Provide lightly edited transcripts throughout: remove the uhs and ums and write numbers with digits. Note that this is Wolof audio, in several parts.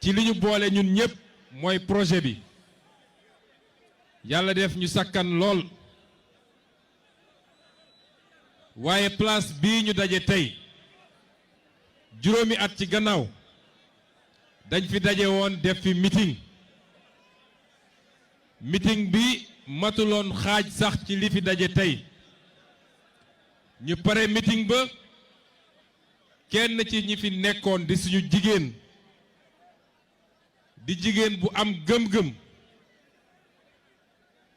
ci li ñu boole ñun ñëpp mooy projet bi yàlla def ñu sakkan lool waaye place bii ñu daje tey juróomi at ci gannaaw dañ fi daje woon def fi meeting bi matuloon xaaj sax ci li fi daje tey ñu pare meeting ba kenn ci ñi fi nekkoon di suñu jigéen di jigéen bu am gëm-gëm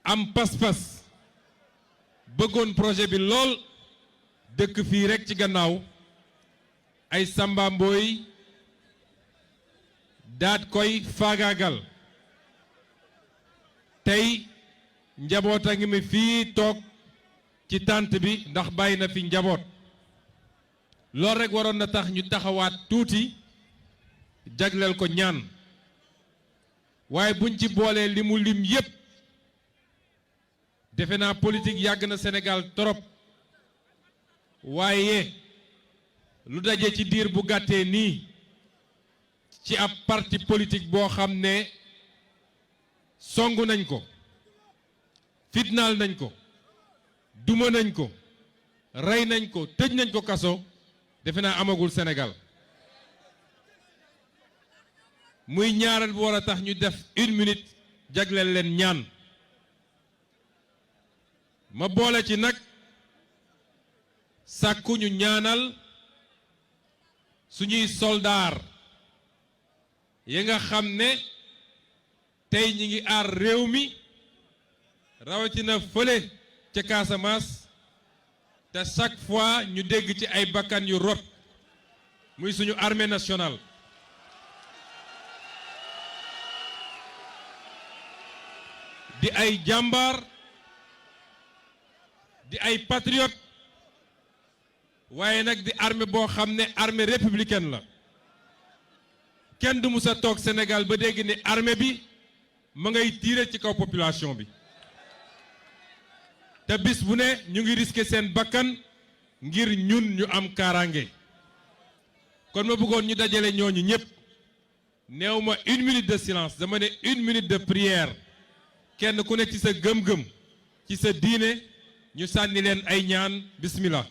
am pas-pas bëggoon projet bi lool dëkk fii rekk ci gannaaw ay Samba Mboy daat koy faagaagal tey njaboot a ngi mi fii toog ci tànt bi ndax bàyyi na fi njaboot loolu rekk waroon na tax ñu taxawaat tuuti jagleel ko ñaan waaye buñ ci boolee li mu lim yépp defe naa politique yàgg na Sénégal torop waaye lu daje ci diir bu gàttee nii ci ab parti politique boo xam ne songu nañ ko fitnaal nañ ko duma nañ ko rey nañ ko tëj nañ ko kaso defe naa amagul Sénégal muy ñaareel bu war a tax ñu def 1 minute jagleel leen ñaan ma boole ci nag sàkku ñu ñaanal suñuy soldaar yi nga xam ne tey ñi ngi aar réew mi rawatina fële ca Casamance te chaque fois ñu dégg ci ay bakkan yu rot muy suñu armée nationale di ay jàmbaar di ay patriote waaye nag di armée boo xam ne armée républicaine la kenn du musa toog Sénégal ba dégg ne armée bi ma ngay tiire ci kaw population bi te bis bu ne ñu ngi risqué seen bakkan ngir ñun ñu am kaaraange kon ma bëggoon ñu dajale ñooñu ñëpp néew ma 1 minute de silence dama ne 1 minute de prière kenn ku ne ci sa gëm-gëm ci sa diine ñu sànni leen ay ñaan bismillah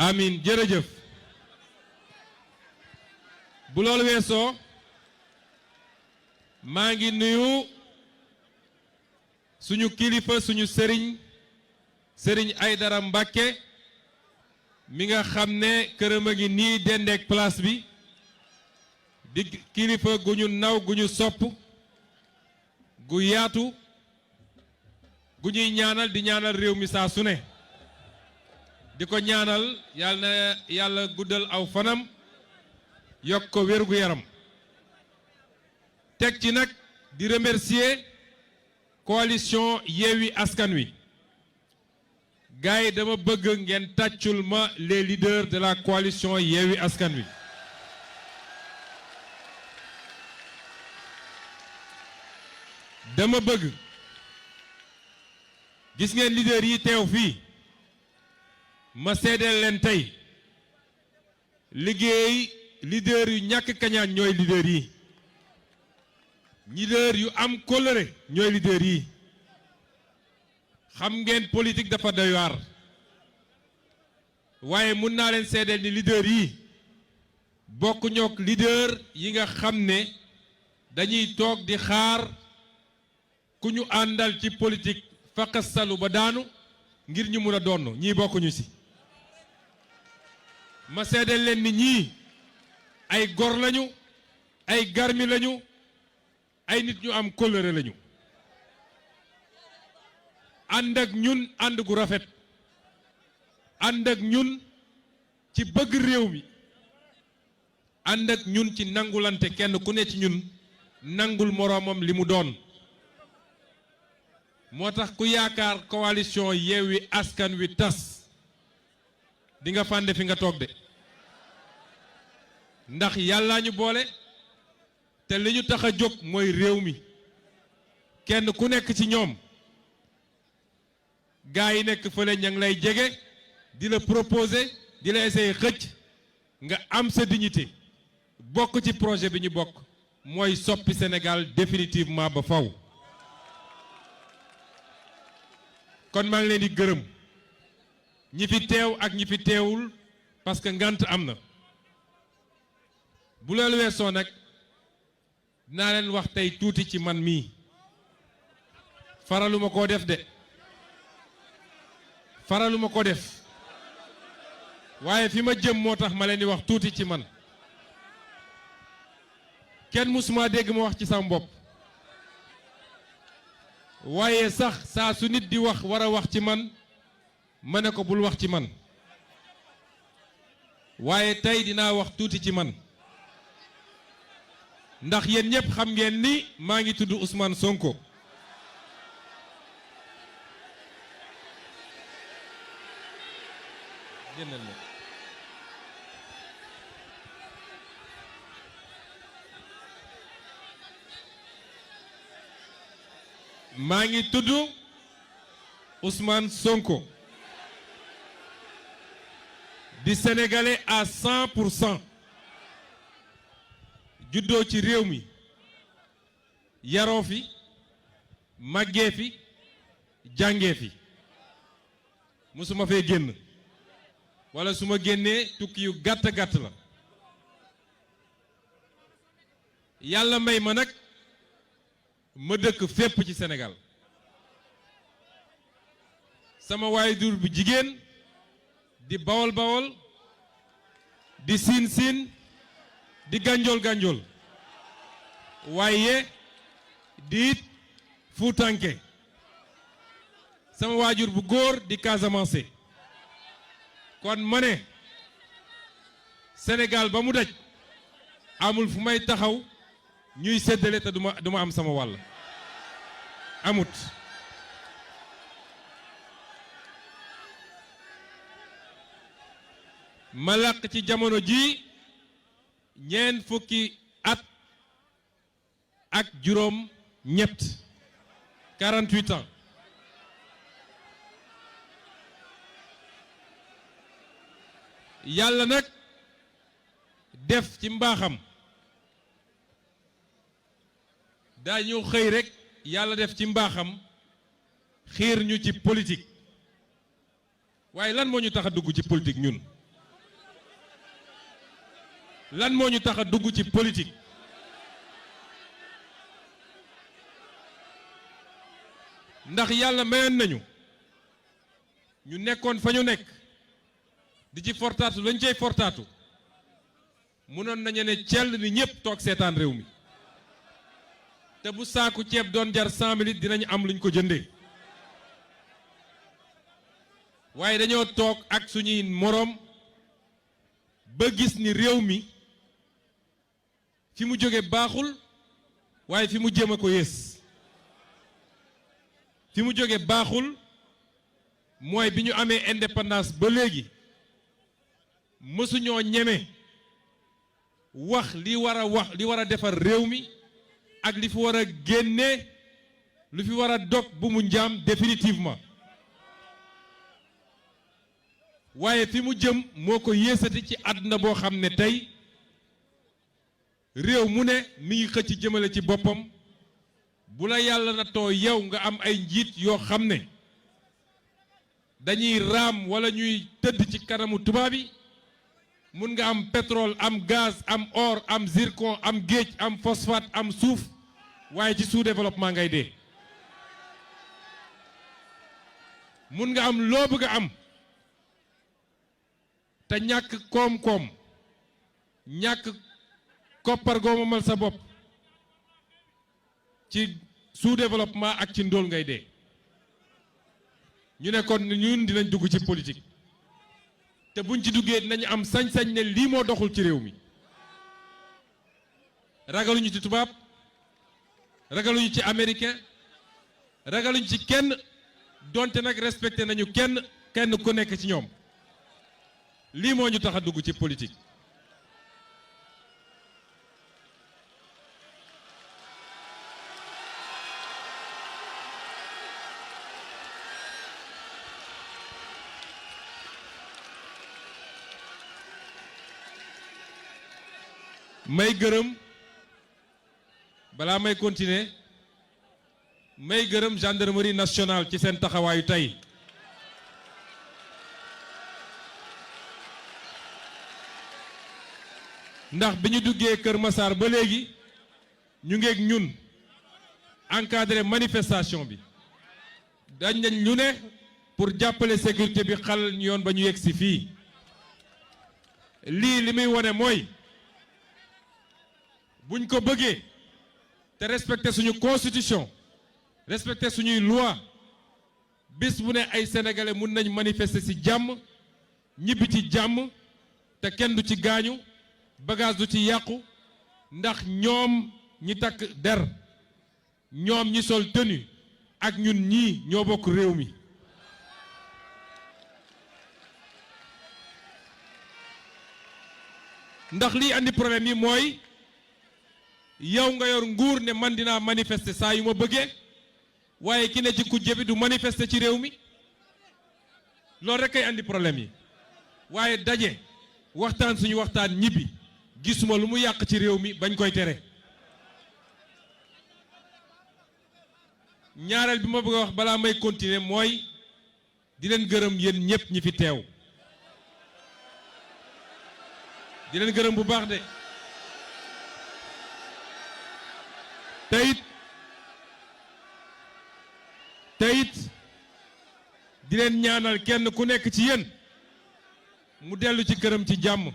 amin jërëjëf bu loolu weesoo maa ngi nuyu suñu kilifa suñu sëriñ Aydara Mbàkke mi nga xam ne këram a ngi nii dendeek place bi di kilifa gu ñu naw gu ñu sopp gu yaatu gu ñuy ñaanal di ñaanal réew mi saa su ne di ko ñaanal yàlla na yàlla guddal aw fanam yokk ko wérgu yaram teg ci nag di remercier coalition Yewwi Askan Wi gars yi dama bëgg ngeen tàccul ma les leaders de la coalition Yewwi Askan Wi dama bëgg gis ngeen leader yi teew fii ma seedeel leen tey liggéey leader yu ñàkk kañaan ñooy leader yi leader yu am kóllëre ñooy leader yi xam ngeen politique dafa doy waar waaye mun naa leen seedeel ni leader yi bokk ñook leader yi nga xam ne dañuy toog di xaar ku ñu àndal ci politique faqasalu ba daanu ngir ñu mun a donn ñii bokkuñu ci ma seedeel leen ni ñii ay gor lañu ay garmi lañu ay nit ñu am kóllëre lañu ànd ak ñun ànd gu rafet ànd ak ñun ci bëgg réew mi ànd ak ñun ci nangulante kenn ku ne ci ñun nangul moroomam li mu doon moo tax ku yaakaar coalition Yewwi Askan Wi tas di nga fànde fi nga toog de ndax yàllaa ñu boole te li ñu tax a jóg mooy réew mi kenn ku nekk ci ñoom gaa yi nekk fële ña ngi lay jege di la proposer di la essayer xëcc nga am sa dignité bokk ci projet bi ñu bokk mooy soppi Sénégal définitivement ba faw kon maa ngi leen di gërëm ñi fi teew ak ñi fi teewul parce que ngant am na bu loolu weesoo nag dinaa leen wax tey tuuti ci man mii faraluma koo def de faraluma ko def waaye fi ma jëm moo tax ma leen di wax tuuti ci man kenn musuma dégg ma wax ci sama bopp waaye sax saa su nit di wax war a wax ci man ma ne ko bul wax ci man waaye tey dinaa wax tuuti ci man ndax yéen ñëpp xam ngeen ni maa ngi tudd Ousmane Sonko maa ngi tudd Ousmane Sonko di sénégalais à 100% juddoo ci réew mi yaroo fi màggee fi jàngee fi musuma fee génn wala su ma génnee tukki yu gàtt gàtt la yàlla may ma nag ma dëkk fépp ci Sénégal sama waajur bu jigéen di bawol bawol di siin siin di gànjool gànjool waaye di it fuutanke sama waajur bu góor di Casamance kon ma ne Sénégal ba mu daj amul fu may taxaw ñuy séddale te duma am sama wàll amut ma làq ci jamono ji ñeent fukki at ak juróom ñett 48 ans yàlla nag def ci mbaaxam daañu xëy rek yàlla def ci mbaaxam xiir ñu ci politique waaye lan moo ñu tax a dugg ci politique ñun lan moo ñu tax a dugg ci politique ndax yàlla mayoon nañu ñu nekkoon fa ñu nekk di ci fortaatu lañ cay fortaatu mënoon nañu ne cell ni ñëpp toog seetaan réew mi te bu saaku ceeb doon jar 100 000 dinañu am luñ ko jëndee waaye dañoo toog ak suñuy moroom ba gis ni réew mi fi mu jóge baaxul waaye fi mu jëm a ko yées fi mu jóge baaxul mooy bi ñu amee indépendance ba léegi mësuñoo ñeme wax li war a defar réew mi ak li fi war a génne lu fi war a dog bu mu njaam définitivement waaye fi mu jëm moo ko yéesati ci àdduna boo xam ne tey réew mu ne mi ngi xëcc jëmale ci boppam bu la yàlla na too yow nga am ay njiit yoo xam ne dañuy raam wala ñuy tëdd ci kanamu tubaab yi mun nga am pétrole am gaz am or am zircon am géej am phosphate am suuf waaye ci sous-développement ngay dee mun nga am loo bëgg a am te ñàkk koom-koom ñàkk koppar goo moomal sa bopp ci sous-développement ak ci ndóol ngay dee ñu ne kon ñun dinañ dugg ci politique te buñ ci duggee dinañ am sañ-sañ ne lii moo doxul ci réew mi ragaluñu ci tubaab ragaluñu ci américain ragaluñ ci kenn donte nag respecté nañu kenn ku nekk ci ñoom lii moo ñu tax a dugg ci politique. may gërëm balaa may continuer may gërëm gendarmerie nationale ci seen taxawaayu tey ndax bi ñu duggee Kër Massar ba léegi ñu ngeeg ñun encadrer manifestation bi dañ nañ ñu ne pour jàppale sécurité bi xal ñu yoon ba ñu yegg si fii lii li muy wone mooy buñ ko bëggee te respecter suñu constitution respecter suñuy loi bis bu ne ay sénégalais mun nañ manifester ci jàmm ñibbi ci jàmm te kenn du ci gaañu bagage du ci yàqu ndax ñoom ñi takk der ñoom ñi sol tenue ak ñun ñii ñoo bokk réew mi ndax lii andi problème yi mooy yow nga yor nguur ne man dinaa manifester saa yu ma bëggee waaye ki ne ci kujje bi du manifester ci réew mi loolu rek ay andi problème yi waaye daje waxtaan suñu waxtaan ñibbi gisuma lu mu yàq ci réew mi bañ koy tere. ñaareel bi ma bëgg a wax balaa may continuer mooy di leen gërëm yéen ñëpp ñi fi teew di leen gërëm bu baax de. teyit di leen ñaanal kenn ku nekk ci yéen mu dellu ci këram ci jàmm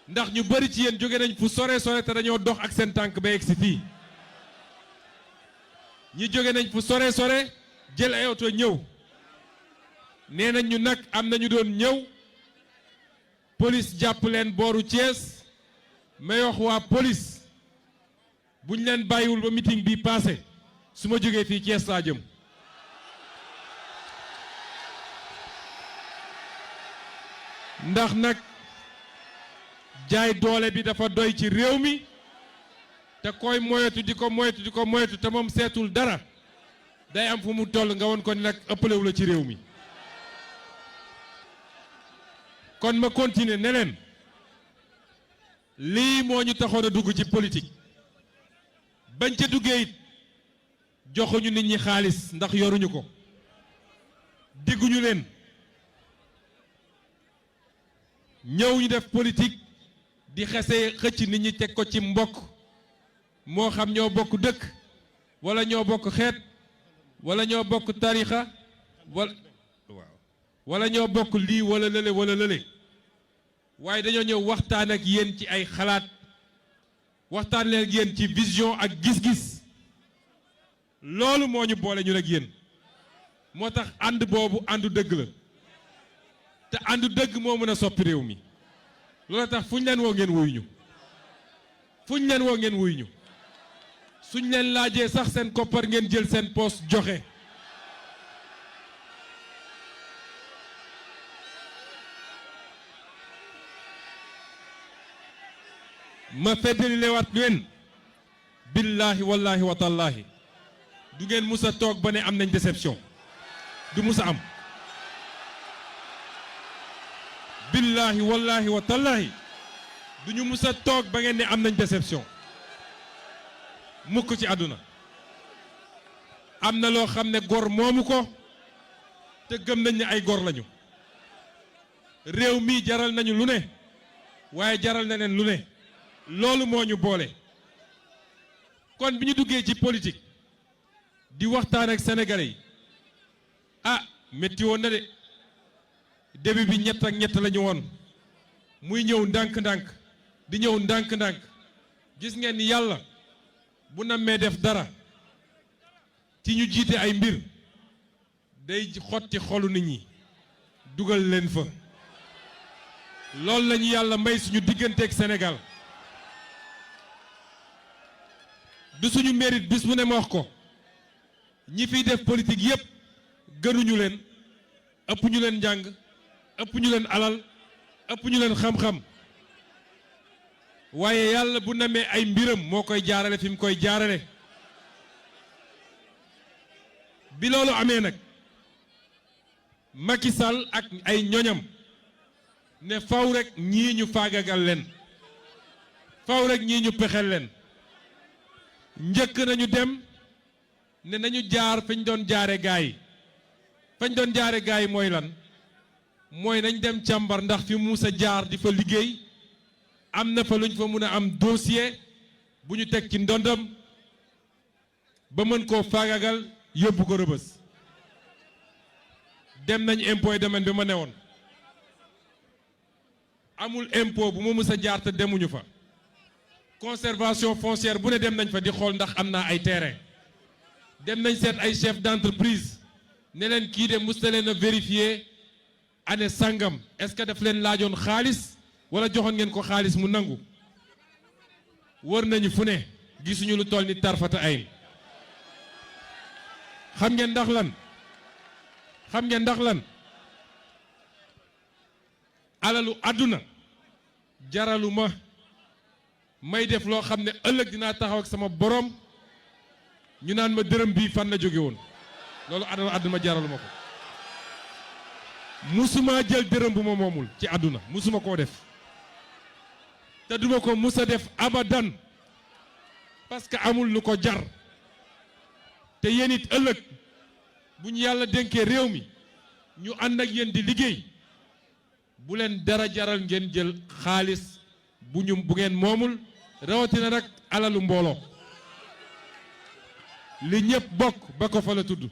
ndax ñu bari ci yéen jóge nañ fu sore te dañoo dox ak seen tànk ba egsi fii ñi jóge nañ fu sore jël ay oto ñëw nee nañ ñu nag am na ñu doon ñëw police jàpp leen booru Thiès may wax waa police buñ leen bàyyiwul ba meeting bi passé su ma jógee fii Thiès laa jëm ndax nag jaay doole bi dafa doy ci réew mi te koy moyetu di ko moyetu te moom seetul dara day am fu mu toll nga won ko ni nag ëppalewu la ci réew mi kon ma continuer ne leen lii moo ñu taxoon a dugg ci politique bañ ca duggee it joxuñu nit ñi xaalis ndax yoruñu ko digguñu leen ñëw ñu def politique di xese xëcc nit ñi teg ko ci mbokk moo xam ñoo bokk dëkk wala ñoo bokk xeet wala ñoo bokk tarixa wala ñoo bokk lii wala lële waaye dañoo ñëw waxtaan ak yéen ci ay xalaat waxtaan leen ak yéen ci vision ak gis-gis loolu moo ñu boole ñun ak yéen moo tax ànd boobu àndu dëgg la te àndu dëgg moo mën a soppi réew mi loolu tax fu ñu leen woo ngeen wuyu ñu fu ñu leen woo ngeen wuyu ñu suñ leen laajee sax seen koppar ngeen jël seen poos joxe ma feddali lewaat leen billaahi wallaahi wa tallaahi du ngeen musa toog ba ne am nañ déception du musa am billaahi wallaahi wa tallaahi du ñu musa toog ba ngeen ne am nañ déception mukk ci àdduna am na loo xam ne gor moomu ko te gëm nañ ne ay gor lañu réew mi jaral nañu lu ne waaye jaral na leen lu ne loolu moo ñu boole kon bi ñu duggee ci politique di waxtaan ak sénégalais yi ah métti woon na de début bi ñett ak ñett la ñu woon muy ñëw ndànk-ndànk di ñëw ndànk-ndànk gis ngeen ni yàlla bu nammee def dara ci ñu jiite ay mbir day xotti xolu nit ñi dugal leen fa loolu la ñu yàlla may suñu digganteeg Sénégal du suñu mérite bis bu ne ma wax ko ñi fiy def politique yépp gënuñu leen, ëpp ñu leen njàng, ëpp ñu leen alal, ëpp ñu leen xam-xam waaye yàlla bu namee ay mbiram moo koy jaarale fi mu koy jaarale. bi loolu amee nag Macky Sall ak ay ñoñam ne faw rek ñii ñu faagagal leen, faw rek ñii ñu pexel leen. njëkk nañu dem ne nañu jaar fañ doon jaare gaay yi, fañ doon jaare gaay yi mooy lan? mooy nañ dem càmbar ndax fi Moussa jaar di fa liggéey am na fa luñ fa mun a am dossier bu ñu teg ci ndondam ba mën koo faagagal yóbbu ko rëbës. dem nañ impôt et domaine bi ma newoon amul impôt bu ma mës a jaar te demuñu fa. conservation foncière bu ne dem nañ fa di xool ndax am naa ay terrain. dem nañ seet ay chef d'entreprise ne leen kii de mës na leen a vérifier année sangam est-ce que daf leen laajoon xaalis wala joxoon ngeen ko xaalis mu nangu. wër nañu fu ne gisuñu lu toll ni tarfata ay. xam ngeen ndax lan? xam ngeen ndax lan? alalu àdduna jaralu ma may def loo xam ne ëllëg dinaa taxaw ak sama borom ñu naan ma dërëm bii fan la jóge woon. loolu alalu àdduna jaralu ma ko. musuma jël dërëm bu ma moomul ci àdduna, musuma koo def te duma ko musa def abadan parce que amul lu ko jar. te yéen it ëllëg bu ñu yàlla dénkee réew mi ñu ànd ak yéen di liggéey bu leen dara jaral ngeen jël xaalis bu ngeen moomul, rawatina nag alalu mbooloo. li ñëpp bokk ba ko fa la tudd.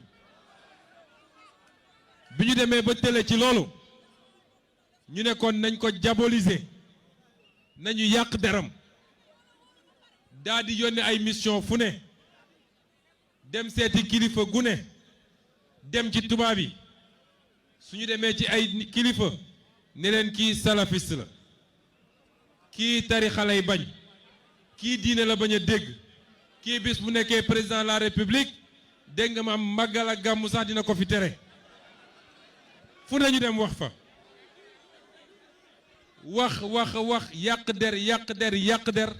bi ñu demee ba télé ci loolu ñu ne kon nañ ko diaboliser, nañu yàq deram, daa di yónnee ay mission fu ne, dem seeti kilifa gu ne, dem ci tubaab yi suñu demee ci ay kilifa ne leen kii salafiste la, kii tarixa lay bañ, kii diine la bañ a dégg, kii bis bu nekkee président de la république dégg nga ma am màggal ak gàmmu sax dina ko fi tere. fu ne ñu dem wax fa, wax yàq der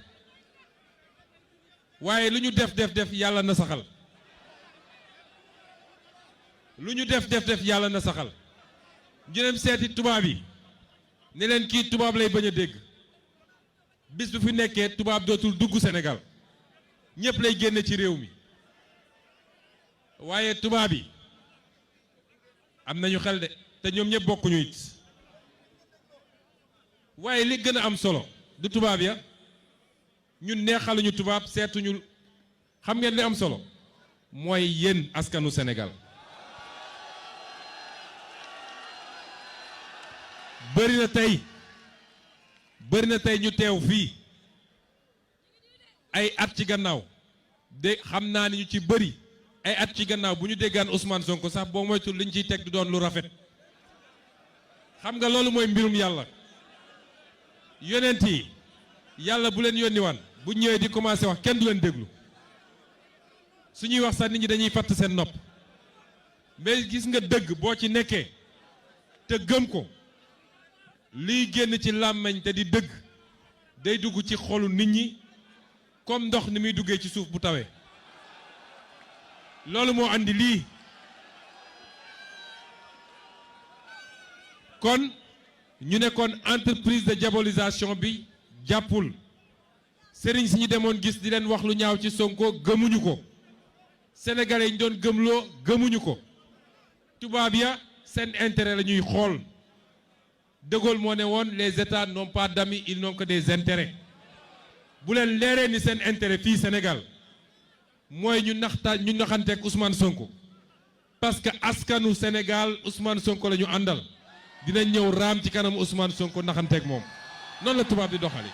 waaye lu ñu def yàlla na saxal. lu ñu def yàlla na saxal. ñu dem seeti tubaab yi ne leen kii tubaab lay bañ a dégg, bis bu fi nekkee tubaab dootul dugg Sénégal, ñëpp lay génne ci réew mi. waaye tubaab yi am nañu xel de te ñoom ñëpp bokkuñu it. waaye li gën a am solo du tubaab ya, ñun neexaluñu tubaab, seetuñu. xam ngeen li am solo mooy yéen askanu Sénégal. bëri na tey ñu teew fii ay at ci gannaaw de xam naa ni ñu ci bëri ay at ci gannaaw bu ñu déggaan Ousmane Sonko sax boo moytul liñ ciy teg du doon lu rafet. xam nga loolu mooy mbirum yàlla. yonent yi yàlla bu leen yónni waan bu ñëwee di commencé wax kenn du leen déglu, suñuy wax sax nit ñi dañuy fatt seen nopp. mais gis nga dëgg boo ci nekkee te gëm ko, liy génn ci làmmiñ te di dëgg day dugg ci xolu nit ñi comme ndox ni muy duggee ci suuf bu tawee. loolu moo andi lii. kon ñu ne kon entreprise de diabolisation bi jàppul. sëriñ si ñu demoon gis di leen wax lu ñaaw ci Sonko gëmuñu ko. sénégalais yi ñu doon gëmloo gëmuñu ko. tubaab ya seen intérêt la ñuy xool. De Gaulle moo ne woon les états n'ont pas d'amis, ils n'ont que des intérêts. bu leen leeree ni seen intérêt fii Sénégal mooy ñu naxanteeg Ousmane Sonko parce que askanu Sénégal Ousmane Sonko la ñu àndal dinañ ñëw raam ci kanam Ousmane Sonko naxanteeg moom noonu la tubaab di doxali